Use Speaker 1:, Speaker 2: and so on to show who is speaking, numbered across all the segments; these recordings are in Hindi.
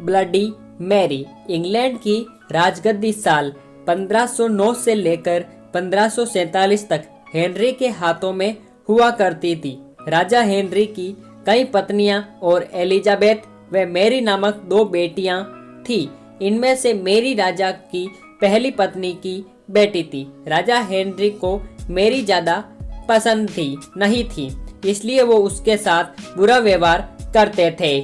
Speaker 1: ब्लडी मैरी इंग्लैंड की राजगद्दी साल 1509 से लेकर 1547 तक हेनरी के हाथों में हुआ करती थी। राजा हेनरी की कई पत्नियां और एलिजाबेथ व मैरी नामक 2 बेटियां थी। इनमें से मैरी राजा की पहली पत्नी की बेटी थी। राजा हेनरी को मैरी ज्यादा पसंद नहीं थी, इसलिए वो उसके साथ बुरा व्यवहार करते थे।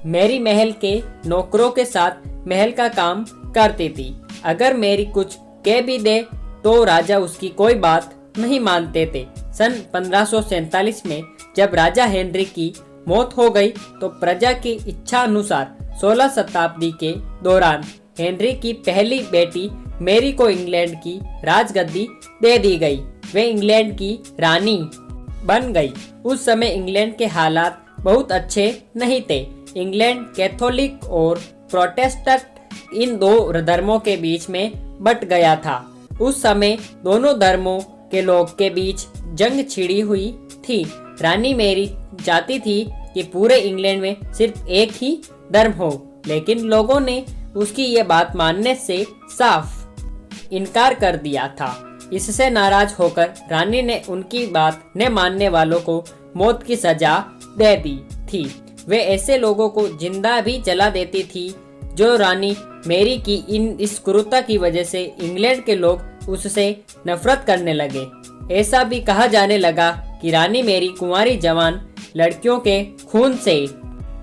Speaker 1: मैरी महल के नौकरों के साथ महल का काम करती थी। अगर मैरी कुछ कह भी दे तो राजा उसकी कोई बात नहीं मानते थे। सन 1547 में जब राजा हेनरी की मौत हो गई तो प्रजा की इच्छा अनुसार 16 शताब्दी के दौरान हेनरी की पहली बेटी मैरी को इंग्लैंड की राजगद्दी दे दी गई। वे इंग्लैंड की रानी बन गई। उस समय इंग्लैंड के हालात बहुत अच्छे नहीं थे। इंग्लैंड कैथोलिक और प्रोटेस्टेंट इन 2 धर्मों के बीच में बट गया था। उस समय दोनों धर्मों के लोग के बीच जंग छिड़ी हुई थी। रानी मैरी चाहती थी कि पूरे इंग्लैंड में सिर्फ एक ही धर्म हो, लेकिन लोगों ने उसकी ये बात मानने से साफ इनकार कर दिया था। इससे नाराज होकर रानी ने उनकी बात न मानने वालों को मौत की सजा दे दी थी। वे ऐसे लोगों को जिंदा भी जला देती थी जो रानी मैरी की इस क्रूरता की वजह से इंग्लैंड के लोग उससे नफरत करने लगे। ऐसा भी कहा जाने लगा कि रानी मैरी कुंवारी जवान लड़कियों के खून से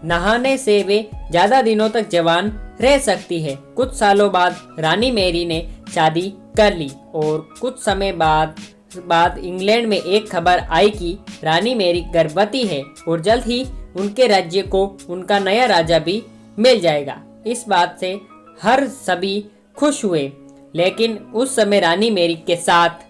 Speaker 1: नहाने से वे ज्यादा दिनों तक जवान रह सकती है। कुछ सालों बाद रानी मैरी ने शादी कर ली और कुछ समय बाद इंग्लैंड में एक खबर आई कि रानी मैरी गर्भवती है और जल्द ही उनके राज्य को उनका नया राजा भी मिल जाएगा। इस बात से हर सभी खुश हुए, लेकिन उस समय रानी मैरी के साथ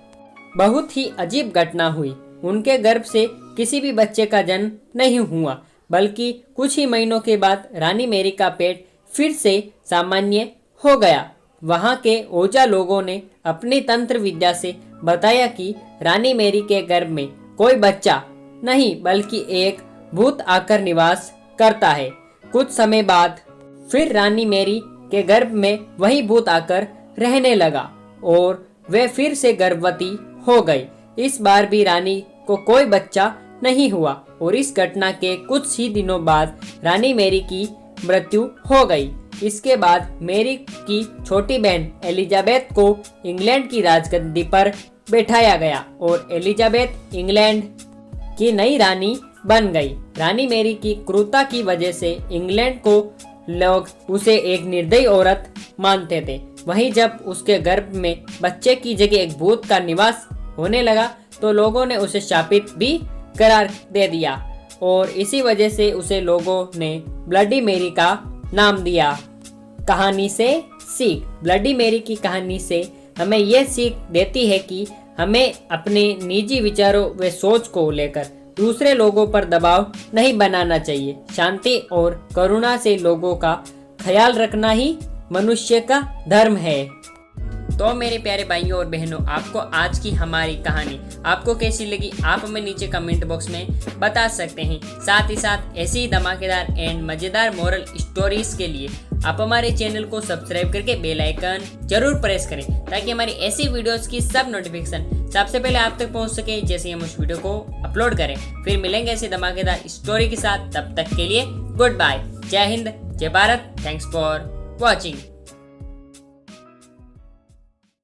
Speaker 1: बहुत ही अजीब घटना हुई। उनके गर्भ से किसी भी बच्चे का जन्म नहीं हुआ, बल्कि कुछ ही महीनों के बाद रानी मैरी का पेट फिर से सामान्य हो गया। वहां के ओझा लोगों ने अपनी तंत्र विद्या से बताया कि रानी मैरी के गर्भ में कोई बच्चा नहीं बल्कि एक भूत आकर निवास करता है। कुछ समय बाद फिर रानी मैरी के गर्भ में वही भूत आकर रहने लगा और वे फिर से गर्भवती हो गई। इस बार भी रानी को कोई बच्चा नहीं हुआ और इस घटना के कुछ ही दिनों बाद रानी मैरी की मृत्यु हो गई। इसके बाद मैरी की छोटी बहन एलिजाबेथ को इंग्लैंड की राजगद्दी पर बैठाया गया और एलिजाबेथ इंग्लैंड की नई रानी बन गई। रानी मैरी की क्रूरता की वजह से इंग्लैंड को लोग उसे एक निर्दयी औरत मानते थे। वहीं जब उसके गर्भ में बच्चे की जगह एक भूत का निवास होने लगा तो लोगों ने उसे शापित भी करार दे दिया और इसी वजह से उसे लोगों ने ब्लडी मैरी का नाम दिया। कहानी से सीख। ब्लडी मैरी की कहानी से हमें यह सीख देती है कि हमें अपने निजी विचारों व सोच को लेकर दूसरे लोगों पर दबाव नहीं बनाना चाहिए। शांति और करुणा से लोगों का ख्याल रखना ही मनुष्य का धर्म है। तो मेरे प्यारे भाइयों और बहनों, आपको आज की हमारी कहानी आपको कैसी लगी आप हमें नीचे कमेंट बॉक्स में बता सकते हैं। साथ ही साथ ऐसी ही धमाकेदार एंड मजेदार मोरल स्टोरीज के लिए आप हमारे चैनल को सब्सक्राइब करके बेल आइकन जरूर प्रेस करें ताकि हमारी ऐसी वीडियोस की सब नोटिफिकेशन सबसे पहले आप तक पहुंच सके जैसे हम उस वीडियो को अपलोड करें। फिर मिलेंगे ऐसी धमाकेदार स्टोरी के साथ, तब तक के लिए गुड बाय। जय हिंद, जय भारत। Thanks for watching.